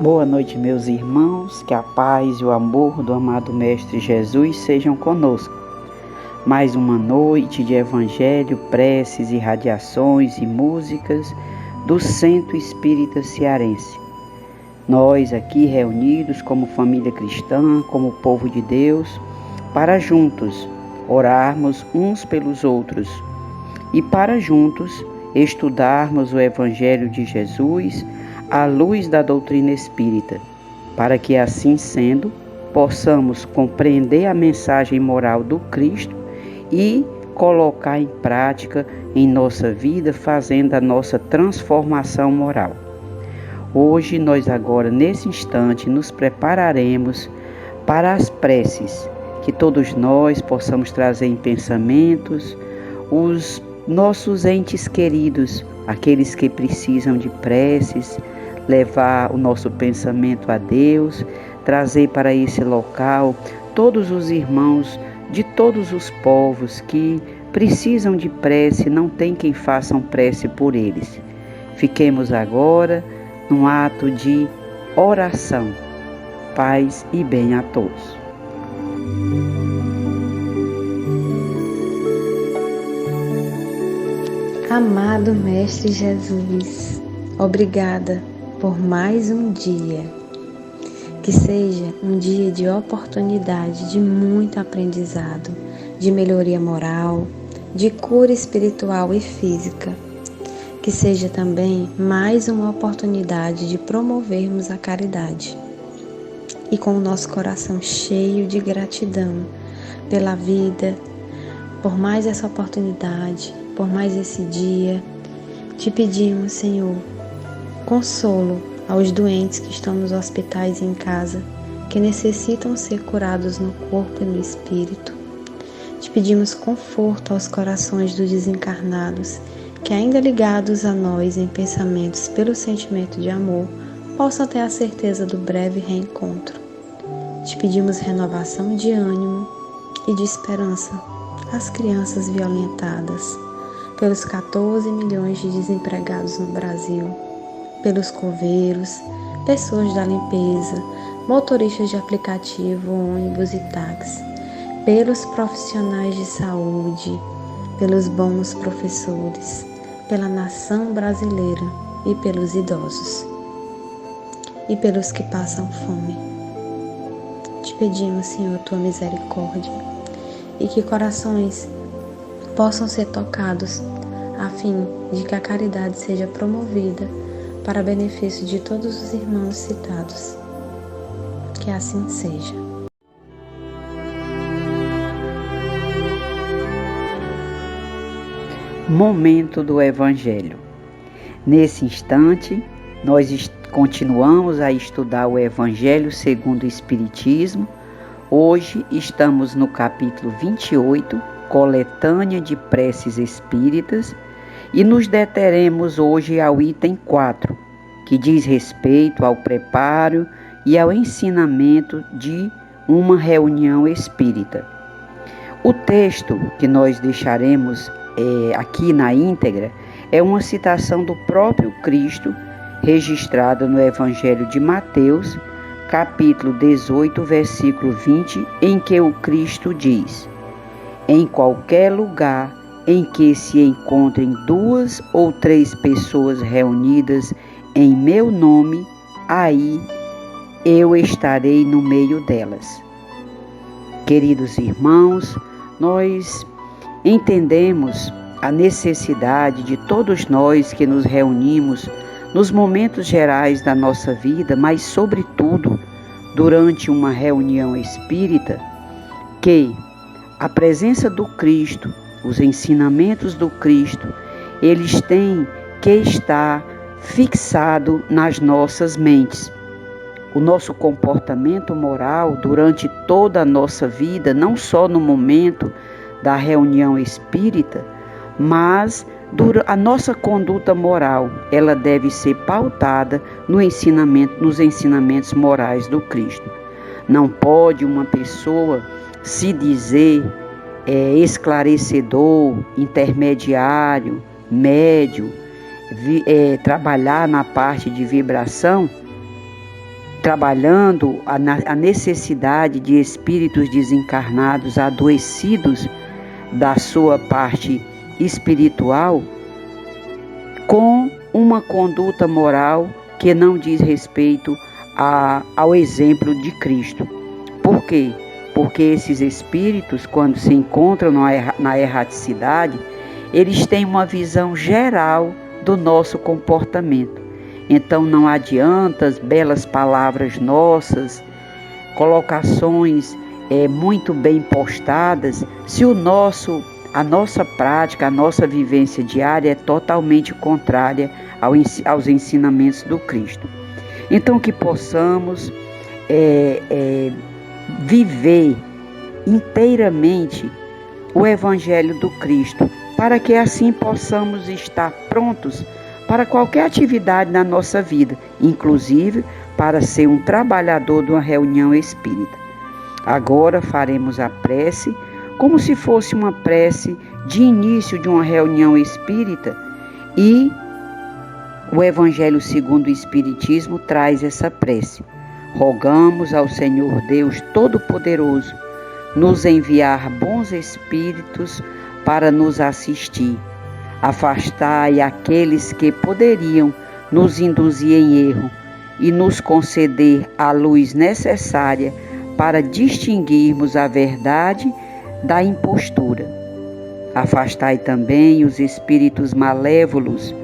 Boa noite, meus irmãos, que a paz e o amor do amado Mestre Jesus sejam conosco. Mais uma noite de evangelho, preces e radiações e músicas do Centro Espírita Cearense. Nós aqui reunidos como família cristã, como povo de Deus, para juntos orarmos uns pelos outros e para juntos estudarmos o Evangelho de Jesus à luz da doutrina espírita, para que assim sendo, possamos compreender a mensagem moral do Cristo e colocar em prática em nossa vida, fazendo a nossa transformação moral. Hoje nós agora, nesse instante, nos prepararemos para as preces, que todos nós possamos trazer em pensamentos os nossos entes queridos, aqueles que precisam de preces, levar o nosso pensamento a Deus, trazer para esse local todos os irmãos de todos os povos que precisam de prece, não tem quem faça prece por eles. Fiquemos agora num ato de oração. Paz e bem a todos. Amado Mestre Jesus, obrigada por mais um dia. Que seja um dia de oportunidade, de muito aprendizado, de melhoria moral, de cura espiritual e física. Que seja também mais uma oportunidade de promovermos a caridade. E com o nosso coração cheio de gratidão pela vida, por mais essa oportunidade, por mais esse dia, te pedimos, Senhor, consolo aos doentes que estão nos hospitais e em casa, que necessitam ser curados no corpo e no espírito. Te pedimos conforto aos corações dos desencarnados, que ainda ligados a nós em pensamentos pelo sentimento de amor, possam ter a certeza do breve reencontro. Te pedimos renovação de ânimo e de esperança às crianças violentadas, pelos 14 milhões de desempregados no Brasil, pelos coveiros, pessoas da limpeza, motoristas de aplicativo, ônibus e táxi, pelos profissionais de saúde, pelos bons professores, pela nação brasileira e pelos idosos, e pelos que passam fome. Te pedimos, Senhor, tua misericórdia, e que corações possam ser tocados, a fim de que a caridade seja promovida para benefício de todos os irmãos citados. Que assim seja. Momento do Evangelho. Nesse instante, nós continuamos a estudar o Evangelho segundo o Espiritismo. Hoje estamos no capítulo 28, Coletânea de Preces Espíritas, e nos deteremos hoje ao item 4, que diz respeito ao preparo e ao ensinamento de uma reunião espírita. O texto que nós deixaremos aqui na íntegra é uma citação do próprio Cristo, registrada no Evangelho de Mateus, capítulo 18, versículo 20, em que o Cristo diz: em qualquer lugar em que se encontrem 2 ou 3 pessoas reunidas em meu nome, aí eu estarei no meio delas. Queridos irmãos, nós entendemos a necessidade de todos nós que nos reunimos nos momentos gerais da nossa vida, mas sobretudo durante uma reunião espírita, que a presença do Cristo, os ensinamentos do Cristo, eles têm que estar fixado nas nossas mentes. O nosso comportamento moral durante toda a nossa vida, não só no momento da reunião espírita, mas a nossa conduta moral, ela deve ser pautada nos ensinamentos morais do Cristo. Não pode uma pessoa se dizer esclarecedor, intermediário, médio, trabalhar na parte de vibração trabalhando a necessidade de espíritos desencarnados, adoecidos da sua parte espiritual, com uma conduta moral que não diz respeito ao exemplo de Cristo. Por quê? Porque esses espíritos, quando se encontram na erraticidade, eles têm uma visão geral do nosso comportamento. Então não adianta as belas palavras nossas, colocações muito bem postadas, se a nossa prática, a nossa vivência diária é totalmente contrária aos ensinamentos do Cristo. Então que possamos viver inteiramente o Evangelho do Cristo, para que assim possamos estar prontos para qualquer atividade na nossa vida, inclusive para ser um trabalhador de uma reunião espírita. Agora faremos a prece como se fosse uma prece de início de uma reunião espírita, e o Evangelho segundo o Espiritismo traz essa prece. Rogamos ao Senhor Deus Todo-Poderoso nos enviar bons espíritos para nos assistir. Afastai aqueles que poderiam nos induzir em erro e nos conceder a luz necessária para distinguirmos a verdade da impostura. Afastai também os espíritos malévolos,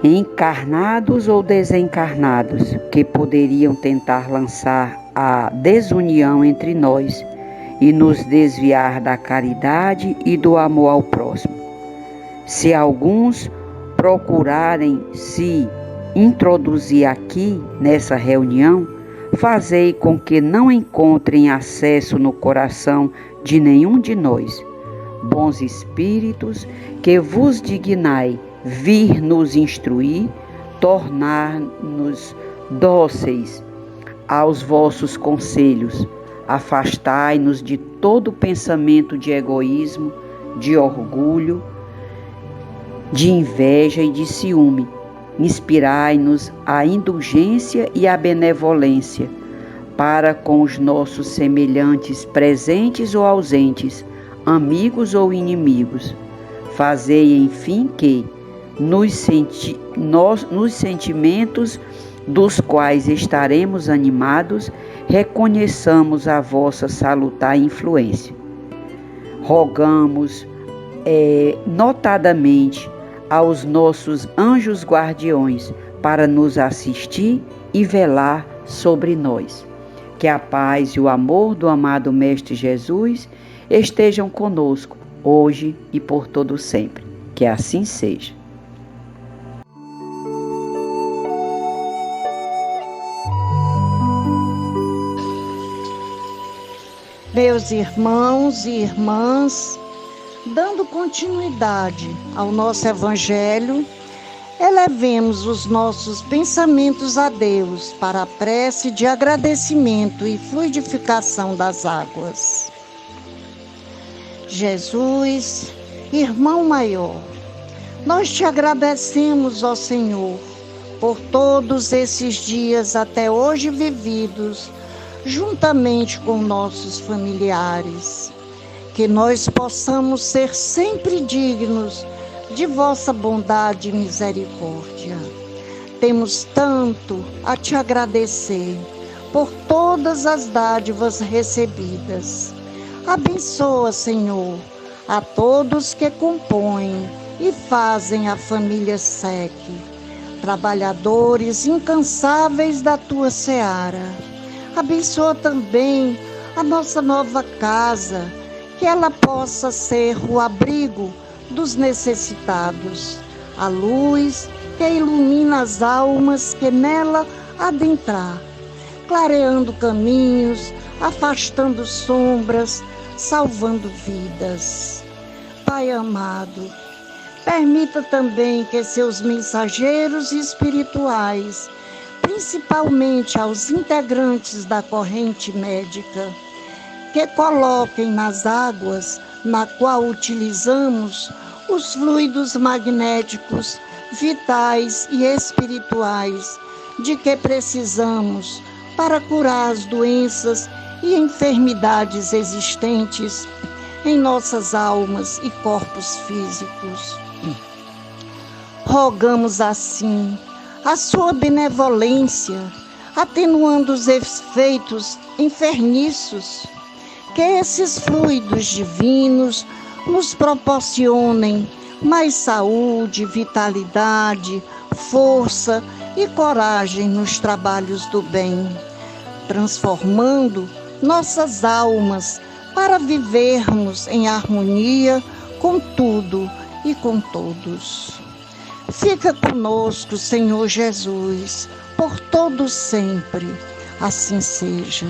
encarnados ou desencarnados, que poderiam tentar lançar a desunião entre nós e nos desviar da caridade e do amor ao próximo. Se alguns procurarem se introduzir aqui nessa reunião, fazei com que não encontrem acesso no coração de nenhum de nós. Bons espíritos, que vos dignai vir nos instruir, tornar-nos dóceis aos vossos conselhos, afastai-nos de todo pensamento de egoísmo, de orgulho, de inveja e de ciúme. Inspirai-nos a indulgência e a benevolência para com os nossos semelhantes presentes ou ausentes, amigos ou inimigos. Fazei, enfim, que nos sentimentos dos quais estaremos animados, reconheçamos a vossa salutar influência. Rogamos notadamente aos nossos anjos guardiões para nos assistir e velar sobre nós. Que a paz e o amor do amado Mestre Jesus estejam conosco, hoje e por todo sempre. Que assim seja. Meus irmãos e irmãs, dando continuidade ao nosso Evangelho, elevemos os nossos pensamentos a Deus para a prece de agradecimento e fluidificação das águas. Jesus, irmão maior, nós te agradecemos, ó Senhor, por todos esses dias até hoje vividos, juntamente com nossos familiares. Que nós possamos ser sempre dignos de vossa bondade e misericórdia. Temos tanto a te agradecer por todas as dádivas recebidas. Abençoa, Senhor, a todos que compõem e fazem a família SEC, trabalhadores incansáveis da tua seara. Abençoa também a nossa nova casa, que ela possa ser o abrigo dos necessitados, a luz que ilumina as almas que nela adentrar, clareando caminhos, afastando sombras, salvando vidas. Pai amado, permita também que seus mensageiros espirituais, principalmente aos integrantes da corrente médica, que coloquem nas águas na qual utilizamos os fluidos magnéticos, vitais e espirituais de que precisamos para curar as doenças e enfermidades existentes em nossas almas e corpos físicos. Rogamos assim a sua benevolência, atenuando os efeitos enfermiços, que esses fluidos divinos nos proporcionem mais saúde, vitalidade, força e coragem nos trabalhos do bem, transformando nossas almas para vivermos em harmonia com tudo e com todos. Fica conosco, Senhor Jesus, por todo sempre. Assim seja.